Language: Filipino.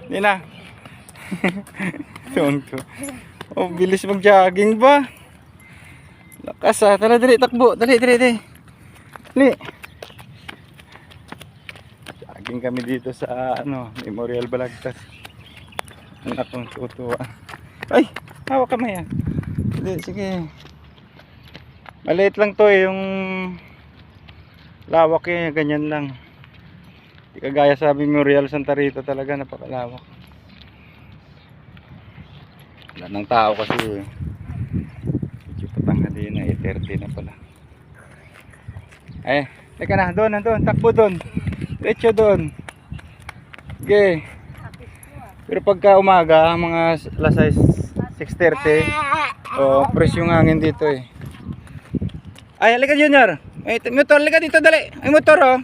Hindi na. Tonto. Oh, bilis mag-jogging ba? Lakas ah. Tara, dali, takbo. Dali. Dali. Jogging kami dito sa Memorial Balagtas. Ang akong tutuwa. Ay, hawak kamay ah. Sige. Maliit lang to yung lawak ganyan lang. Di kagaya sa Memorial Santa Rita talaga, napakalawak. Wala ng tao kasi medyo patanghali na, 8:30 na pala. Teka na, doon, takbo doon. Diretso doon. Okay. Pero pagka umaga, mga alas 6:30, fresh yung hangin dito eh. Ay, halika Junior. Motor, halika dito, dali. Ay, motor oh.